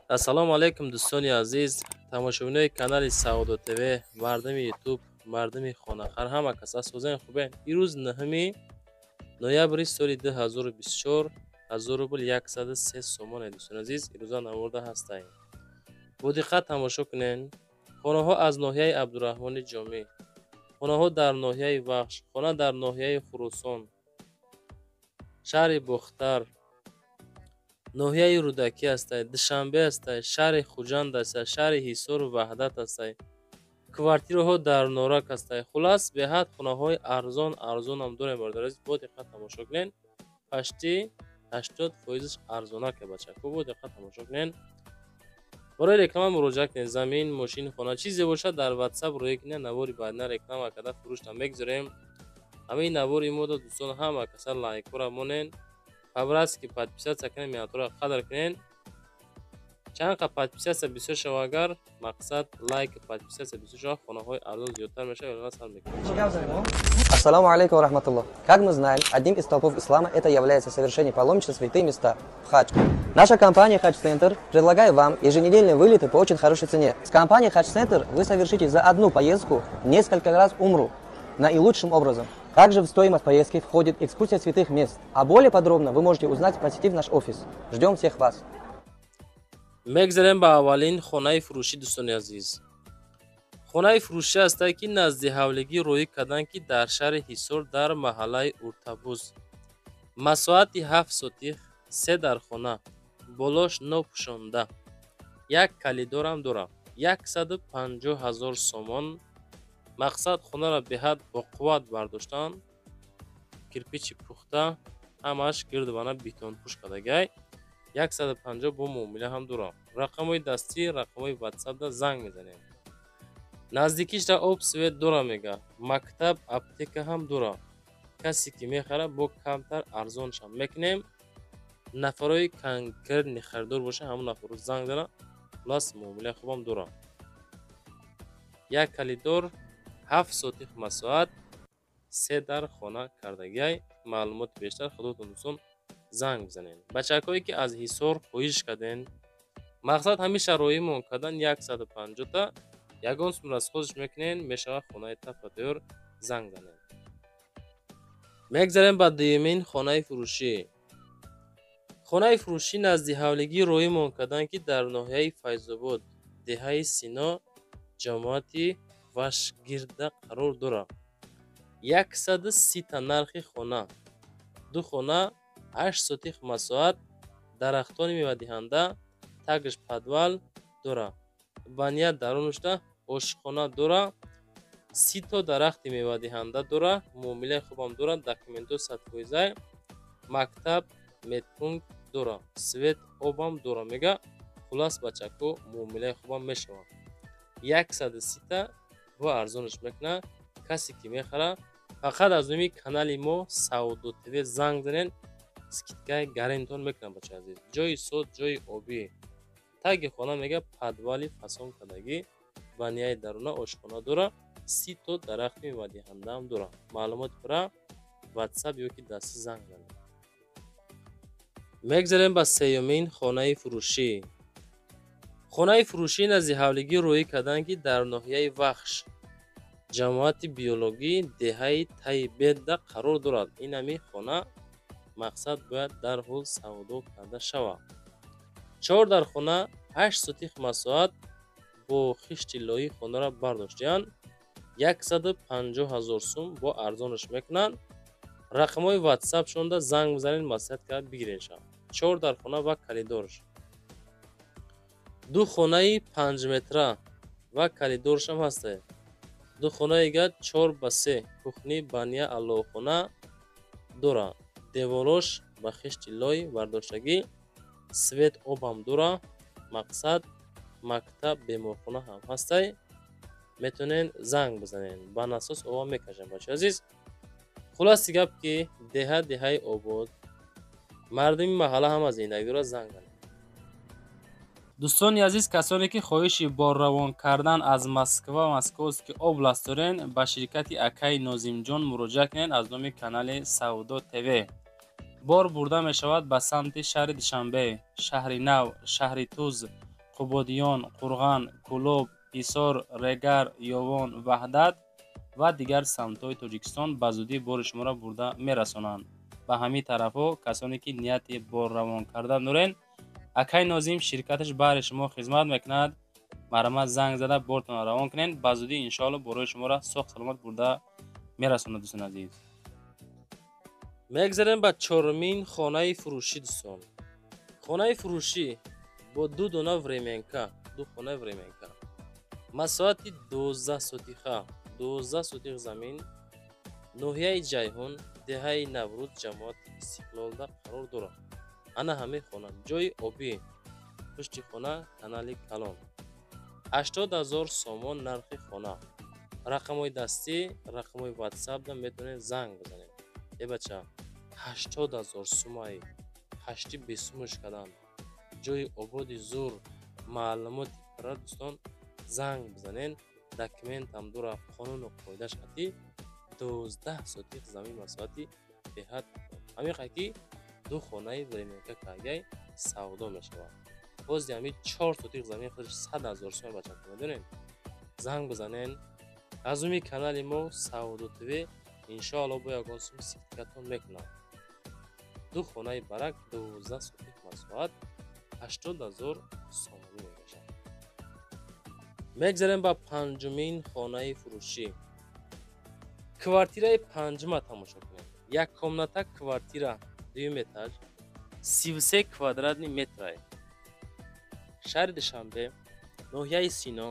ассалому алайкум дӯстони азиз, тамошобинони канали Саудо ТВ, мардами ютуб, мардами хонахар, ҳама кас асозани хубе. Ирӯз 9 ноябри соли 2024 1,000 рубл 103 сомоне. Дӯстони азиз, ирӯза намурда ҳастаем. бо диққат тамошо кунен. хонаҳо аз ноҳияи Абдураҳмони Ҷомӣ, хонаҳо дар ноҳияи Вахш, хона дар ноҳияи Хурусон, шаҳри Бохтар, ноҳияи Рӯдакӣ ҳастай, Душанбе ҳастай, шаҳри Хуҷанд ҳастай, шаҳри Ҳисору Ваҳдат ҳастай, квартираҳо дар Норак ҳастай. Хулас беҳад хонаҳои арзонам дорем. Борадараз бо диққат тамошо кунен. Пашти 80% арзонаке бачако. Бо диққат тамошо кунен. барои реклама муроҷиат кунед. Замин, мошин, хона чизе бошад дар WhatsApp рӯё кунед. навори баъдина реклама карда фурӯшта мегузорем. ҳамаи навори мода дӯстон ҳама каса лайкора монен. Пабраски подписатсия кунен, минатора қадр кунен. чанд қа подписатсия бисёр шава, агар мақсад лайк подписатсия бисёр шава, хонаҳои арзон зиёдтар мешава. Илона сар мекунем. Ассаламу алейкум рахматуллах. Как мы знаем, одним из столпов ислама это является совершение паломничества в святые места, в хадж. Наша компания Хадж Центр предлагает вам еженедельные вылеты по очень хорошей цене. С компанией Хадж Центр вы совершите за одну поездку несколько раз умру наилучшим образом. Также в стоимость поездки входит экскурсия святых мест. А более подробно вы можете узнать, посетив наш офис. Ждем всех вас. мегзарем ба аввалин хонаи фурӯшӣ. дӯстони азиз, хонаи фурӯшӣ ҳастае ки назди ҳавлигӣ рӯӣ кардан ки дар шаҳри Ҳисор дар маҳаллаи Уртабуз. масоати 7 сотих, 3 дар хона, болош нопӯшонда, як калидорам дорам. 150 000 сомон. мақсад хонаро беҳад боқувват бардоштан, кирпичи пухта, ҳамааш гирдвана бетонпӯш кардагай. 150 бо муомила ҳам дорам. рақамҳои дастӣ, рақамҳои WhatsApp-да занг мезанем. наздикишда об свет дора мега. мактаб, аптека ҳам дора. касе ки мехара бо камтар арзоншам мекунем. нафарои конкретни харидор боша, ҳамон нафаро занг зана. хулас муомилаи хубам дорам. як калидор, 7 сотих масоат, 3 дар хона кардагай. маълумоти бештар худотон дӯстон занг бизанед. бачакҳое ки аз Ҳисор хоҳиш карден, мақсад ҳамиша роҳимон кардан 150 та, ягон сум расхозиш мекунен, мешава хонаи тафа тайёр, занг занед. мегзарем ба дуюмин хонаи фурӯшӣ. хонаи фурӯшӣ назди ҳавлигӣ роҳимон кардан ки дар ноҳияи Файзобод, деҳаи Сино, ҷамоати Вашгирда қарор дорад. 130 та нархи хона. ду хона, 8 сотих масоат, дарахтони мевадиҳанда, тагш падвал дора. баня дарунушда, ошхона дора. 30 то дарахти мевадиҳанда дора. муомилаи хубам дора. документҳо садфоиза. мактаб, медпункт дора. свет обам дора мега. хулас бачако муомилаи хубам мешава. 130 та бо арзониш мекуна. касе ки мехара фақат аз номи канали мо Саудо ТВ занг занен, скидкаи гарантон мекунам бачаи азиз. ҷои сод, ҷои обӣ. таги хона мега падвали фасон кардагӣ, банияи даруна, ошхона дора. 30 то дарахти мевадиҳандаам дора. маълумоти пурра WhatsApp ёки дастӣ занг занед. мегзарем ба сеюмин хонаи фурӯшӣ. хонаи фурӯшӣ назди ҳавлигӣ рӯӣ кардан ки дар ноҳияи Вахш, ҷамоати биологӣ, деҳаи Тайбеда қарор дорад. ин ҳамин хона мақсад бояд дарҳол савдо карда шавад. 4 дар хона, 8 сотих масоат, бо хишти лои хонаро бардоштиян. 150 000 сум бо арзонаш мекунанд. рақамҳои WhatsApp шонда занг бизанед, маслиҳат кард бигиренша. 4 дар хона ва калидорш. ду хонаи 5 метра ва калидоршам ҳастае. ду хонаига 4 ба 3 кухни, баня, аллохона дора. деворош ба хишти лой бардоштагӣ. свет обам дора. мақсад мактаб, беморхона ҳам ҳастай. метонен занг бизанен. ба насос обам мекашем бачаи азиз. хулоси гап ки деҳаи обод, мардуми маҳалла ҳама зиндаги дора, занг занен. дӯстони азиз, касоне ки хоҳиши борравон кардан аз Москва ва Московский област дорен, ба ширкати акаи Нозимҷон муроҷиат кунед аз номи канали Саудо ТВ. бор бурда мешавад ба самти шаҳри Душанбе, шаҳри Нав, шаҳри Туз, қубодиён, қурған, кӯлоб, ҳисор, регар, ёвон, ваҳдат ва дигар самтҳои Тоҷикистон ба зудӣ бори шуморо бурда мерасонанд. ба ҳамин тарафҳо касоне ки нияти бор равон кардан дорен, акай Нозим ширкаташ баҳри шумо хизмат мекунад. марама занг зада бортон равон кунен. ба зудӣ иншоалло борои шуморо сохт саломат бурда мерасонад. дӯстони азиз, мегзарем ба чорумин хонаи фурӯшӣ. дӯстон, хонаи фурӯшӣ бо ду дона временка, ду хонаи временка, масоати 12 сотиха, 12 сотих замин, ноҳияи Ҷайҳун, деҳаи Наврӯз, ҷамоати Истиқлолда қарор дорад. ана ҳамин хона, ҷойи обӣ, пушти хона канали Калон. 80 000 сомон нархи хона. рақамҳои дастӣ, рақамҳои ватсапда метавонед занг бизанед. бача 80 000 сомаи ҳашти бесумуш кадан, ҷойи ободи зур, маълумоти пурра. дӯстон, занг бизанен. документам дора, қонуну қоидааш қатӣ. 12 сотих замин масоати беҳад ҳамин ки ду хонаи временка кагай савдо мешавад. бози ҳамин 4 сотих замин худаш 100 000 сом бачака, медонен. занг бизанен. аз уми канали мо Савдо ТВ иншоалло бо ягон сум сифтикатон мекунам. ду хонаи барак 12 сотих масоат 80 000 сомонӣ мебошад. мегзарем ба панҷумин хонаи фурӯшӣ. квартираи панҷума тамошо кунед. як комната квартира, дуюм этаж, 33 квадратни метрае. шаҳри Душанбе, ноҳияи Сино,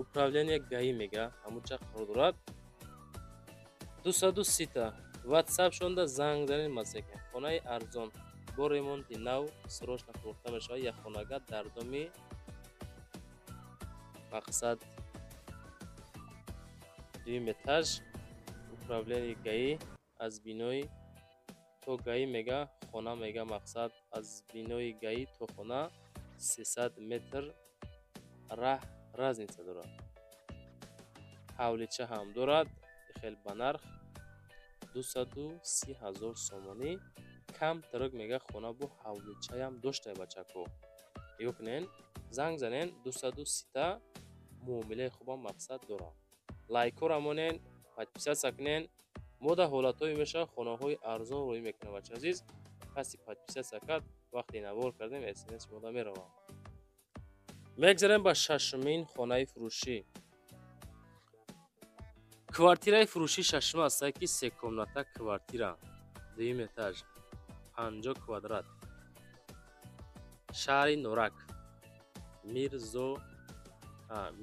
управление ГАИ мега ҳамунҷа қарор дорад. 230 ватсап шонда занг занед масекен. хонаи арзон бо ремонти нав срочно фурӯхта мешавад. як хонага дар доми мақсад дуюм этаж, управление ГАИ. аз бинои то ГАИ мега хона мега мақсад аз бинои ГАИ то хона 300 метр раҳ разница дорад. ҳавлича ҳам дорад. хел ба нарх 230 000 сомонӣ. кам тарок мега хона бо ҳавличаям доштае бачако. нигоҳ кунен, занг занен. 230 муомилаи хубам мақсад дорад. лайкора монен, подписатсия кунен. мо дар ҳолатҳое мешавад хонаҳои арзон рӯй мекунем. бачаи азиз, каси подписатсия кард, вақте навор кардем смс мода меравам. мегзарем ба шашумин хонаи фурӯшӣ. квартираи фурӯшӣ шашум аст ки се комната квартира, дуюм этаж, 50 квадрат. шаҳри Норак,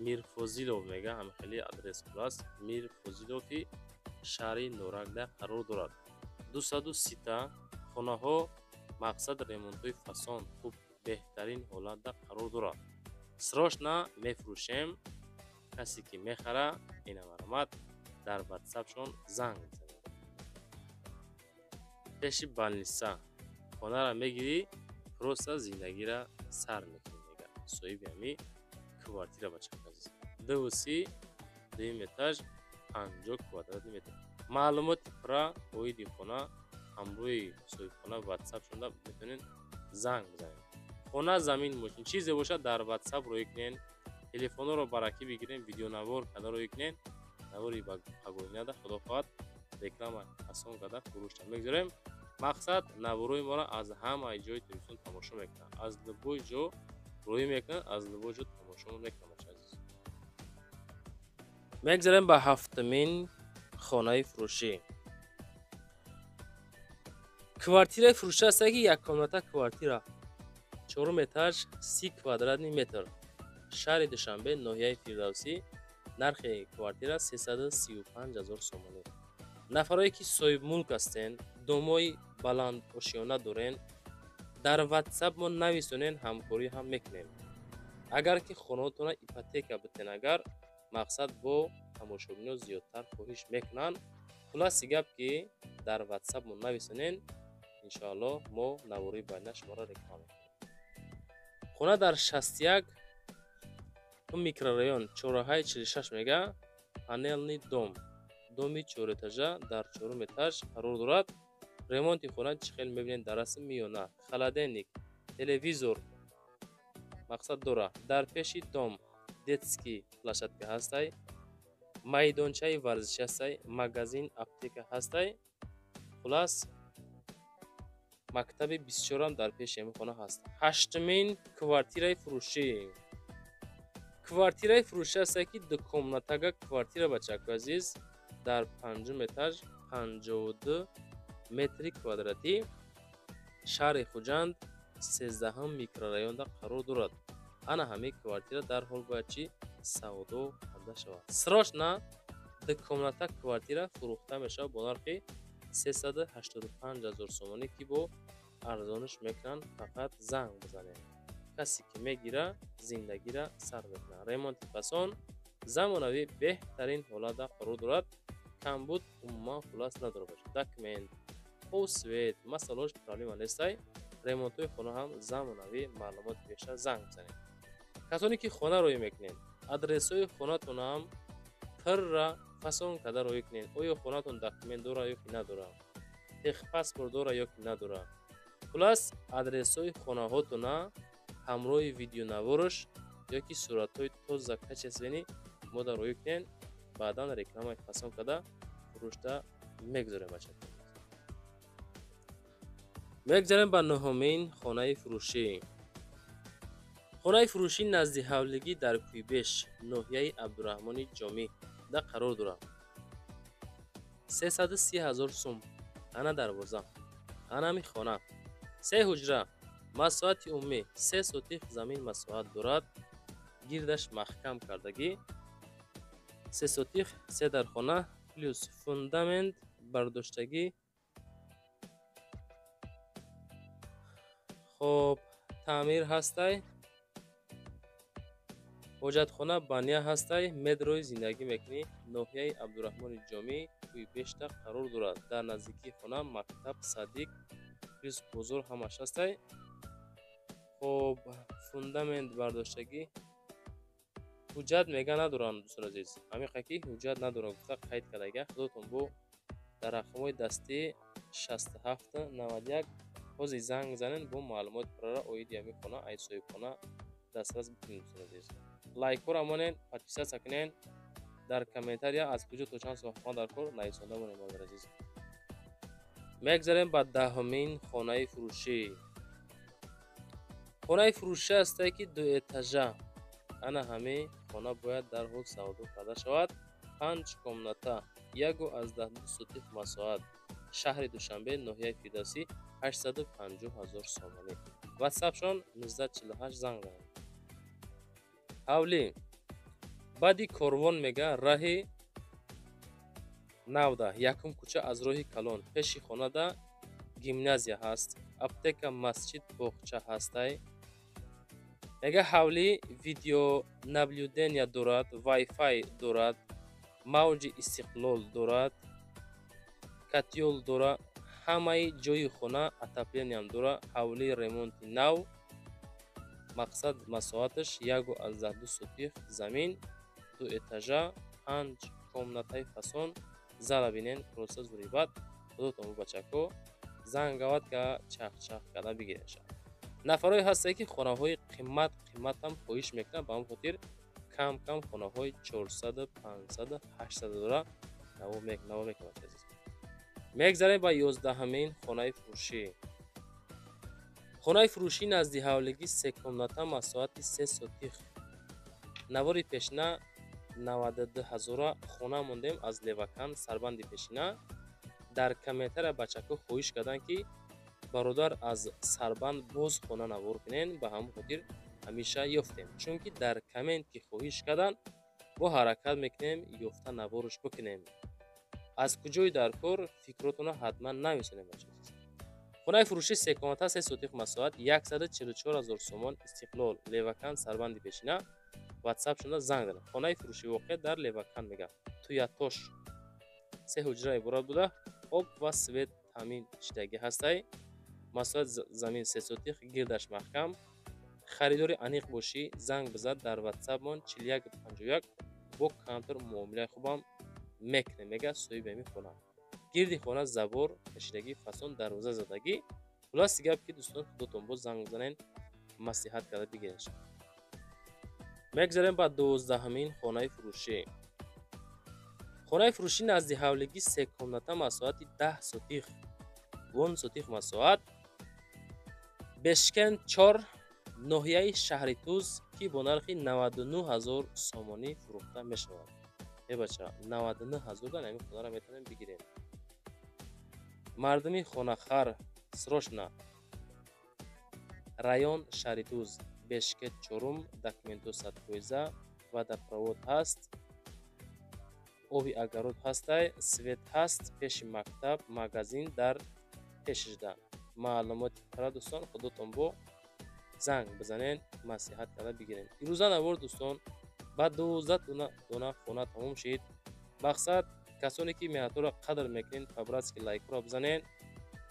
Мирфозилов мега ҳам хеле адрес аст. Мирфозилови шаҳри Норакда қарор дорад. 230 хонаҳо мақсад ремонтҳои фасон хуб беҳтарин ҳолатда қарор дорад. срочно мефурӯшем. касе ки мехара ина маромад дар ватсапшон занг бизанед. пеши балниса хонара мегирӣ, просто зиндагиро сар мекунӣ мега соҳиби ҳами квартира бачака азиз. 230 дуюм этаж, 50 квадратни метр. маълумоти пурра оиди хона ҳамроҳи соҳибхона ватсап шуда метавонед занг бизанед. хона, замин, мошин чизе бошад дар ватсап рӯй кунед. телефонро баракӣ бигирем, видеонавор карда рӯй кунед. навори ба пагоинада худо хоҳад реклама асон карда фурӯшта мегзорем. мақсад наворои моро аз ҳамаи ҷои Тоҷикистон тамошо мекунад. аз любой ҷо рӯй мекунад, аз любой ҷо тамошо мекунад. мегзарем ба ҳафтумин хонаи фурӯшӣ. квартираи фурӯшӣ аст ки як комната квартира, 4 этаж, 30 квадратни метр. шаҳри Душанбе, ноҳияи Фирдавсӣ. нархи квартира 335 000 сомонӣ. нафарое ки соҳибмулк ҳастен, домои баландошёна дорен, дар ватсап мо нависонен, ҳамкорӣ ҳам мекунем. агар ки хонаотона ипотека битенагар, мақсад бо тамошобинон зиёдтар хоҳиш мекунанд. хулоси гап ки дар ватсап мо нависонен, иншоалло мо навории байна шуморо реклама мекунем. хона дар 61 микрорайон, чораҳаи 46 мега, панелни дом, доми 4 этажа дар 4 этаж қарор дорад. ремонти хона чӣ хел мебинед дар расм ё на? холодильник, телевизор, мақсад дора. Дар пеши дом детский площадка ҳастай, майдончаи варзишӣ ҳастай, магазин, аптека ҳастай. Хулас мактаби бисёрам дар пеши ҳамин хона ҳаст. Ҳаштумин квартираи фурӯшӣ. Квартираи фурӯшӣ ҳастай ки дукомнатага квартира бачаку азиз дар панҷум этаж 52 метри квадратӣ шаҳри Хуҷанд 13 микрорайонда қарор дорад. Ана ҳамин квартира дарҳол бояд чи савдо карда шавад. Срочно дукомната квартира фурӯхта мешавад бо нархи 385 000 сомонӣ ки бо арзониш мекунанд. Фақат занг бизанед. касе ки мегира зиндагиро сар мекунад. Ремонти фасон замонавӣ беҳтарин ҳолатда қарор дорад. камбуд умуман хулас надора бошад. Документ, свет, масъалаҳош проблема нестай. ремонтҳои хона ҳам замонавӣ. маълумоти бештар занг бизанед. касоне ки хона роӣ мекунед, адресҳои хонатон ҳам пирра фасон карда роӣ кунед. оё хонатон документ дора ё ки надора, техпаспорт дора ё ки надора. хулас адресҳои хонаҳотона ҳамроҳи видеонавораш ё ки суратҳои тоза качесвени мода роӣ кунед. баъдан рекламаи фасон карда фурӯшта мегузорем бача. мегзарем ба нӯҳумин хонаи фурӯшӣ. хонаи фурӯшӣ назди ҳавлигӣ дар Кӯйбеш, ноҳияи Абдураҳмони Ҷомӣ да қарор дорад. 330 000 сум. ана дарвоза, анами хона, 3 ҳуҷра, масоати умумӣ, 3 сотих замин масоат дорад. гирдаш маҳкам кардагӣ, 3 сотих, 3 дар хона плюс фундамент бардоштагӣ. хоб таъмир ҳастай. ҳоҷатхона бания ҳастай. медрои зиндагӣ мекунӣ. ноҳияи Абдураҳмони Ҷомӣ, Кӯйбешда қарор дорад. дар наздикии хона мактаб Садиқ плюс бозор ҳамаш ҳастай. хоб фундамент бардоштагӣ. ҳуҷҷат мега надорам дӯстон азиз. ҳамиқа ки ҳуҷҷат надорам гуфта қайд кардаги худотон бо дар рақамҳои дастӣ 67 91 ҳозир занг занен бо маълумоти пурра оиди ҳамин хона ай соҳибхона дастрас бикунед дӯстон азиз. лайкҳоро монед, подписатсия кунед. дар комментария аз куҷо то чанд соат хона дар кор нависонда монед модари азиз. мегзарем ба 10-умин хонаи фурӯшӣ. хонаи фурӯшӣ ҳастай ки 2 этажа. ана ҳамин хона бояд дарҳол савдо карда шавад. 5 комната, 1,2 сотих масоат, шаҳри Душанбе, ноҳияи Фирдавсӣ, 850 000 сомонӣ. ватсапшон 1948 занг занед. ҳавлӣ баъди корвон мега раҳи 19 якум кӯча аз роҳи калон пеши хонада гимназия ҳаст. аптека, масҷид, боғча ҳастай. мега ҳавлӣ видео наблюдения дорад, вайфай дорад, мавҷи истиқлол дорад, катёл дора. ҳамаи ҷойи хона отоплениям дора. ҳавлӣ ремонти нав. мақсад масоаташ 1,2 сотих замин, 2 этажа, 5 комнатаи фасон. зала бинен просто зурибат. худотон бо бачако зангават ка чах карда бигиреша. нафарҳое ҳастае ки хонаҳои қимматам хоҳиш мекунанд. ба ҳамин хотир кам хонаҳои 400 500 800 дора наво мекунад азиз. мегзарем ба 11-умин хонаи фурӯшӣ. хонаи фурӯшӣ назди ҳавлигӣ 3 комната масоати 3 сотих. навори пешина 92 000 хона мондем аз левакан сарбанди пешина. дар комментария бачако хоҳиш карданд ки бародар аз сарбанд боз хона навор кунен. ба ҳамин хотир ҳамеша ёфтем, чунки дар коммент ки хоҳиш карданд мо ҳаракат мекунем ёфта наворш бикунем. аз куҷои дар кор фикротона ҳатман нависонем бача. хонаи фурӯшӣ 3 комната 3 сотих масоат 144 000 сомон истиқлол левакан сарбанди пешина. ватсап шуда занг занед. хонаи фурӯшӣ воқеъ дар левакан мега туятош 3 ҳуҷра иборат буда об ва свет таъмин шидагӣ ҳастай. масоат замин 3 сотих, гирдаш маҳкам. харидори аниқ бошӣ занг бизад дар ватсапмон 4151 бо камтар муомилаи хубам мекунем мега соҳиби ҳамин хона. гирди хона забор кашидагӣ фасон дарвоза задагӣ. хулоси гап ки дӯстон худотон бо занг занен маслиҳат карда бигиред. мегзарем ба 12-ҳамин хонаи фурӯшӣ. хонаи фурӯшӣ назди ҳавлигӣ 3 комната масоати 10 сотих, вон сотих масоат, бешкент 4, ноҳияи шаҳри Туз ки бо нархи 99000 сомонӣ фурӯхта мешавад. бача 99000 дан ҳамин хонаро метавонем бигирем. мардуми хонахар срочно, район шаҳри Туз, бешкет 4, документоса пойза, водопровод ҳаст, оби агарод ҳастай, свет ҳаст, пеши мактаб, магазин дар пешида. маълумоти пара дӯстон худотон бо занг бизанен, маслиҳат карда бигирен. ирӯза навор дӯстон ба 12 дона хона тамом шид. мақсад касоне ки меҳнатҳоро қадр мекунен, по-братски лайкҳоро бизанен,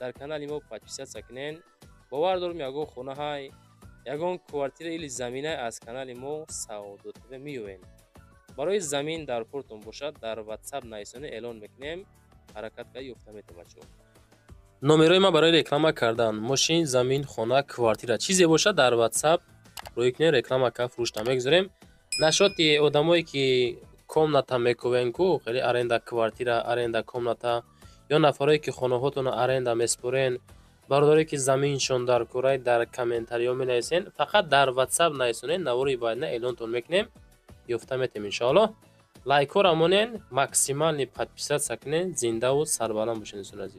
дар канали мо подписатсия кунен. бовар дорем ягон хонаҳай, ягон квартира или заминаи аз канали мо Саодат ТВ меёвем. барои замин дар портон бошад, дар WhatsApp нависони эълон мекунем, ҳаракат карда ёфта метавонем бачаҳо. номерои ман барои реклама кардан мошин, замин, хона, квартира чизе бошад дар WhatsApp рӯй кунем, реклама карда фурӯшта мегузорем. нашоти одамое ки комната мекувен ку хеле аренда квартира, аренда комната, ё нафаре ки хонаҳотонро аренда меспорен, бародаре ки заминшон дар кораи дар комментариҳо менависен, фақат дар WhatsApp нависонен, навори байна эълонтон мекунем, ёфта метем иншоалло. лайкҳоро монен, максимални подписатсия кунен, зиндаву сарбаланд бошед дӯстон азиз.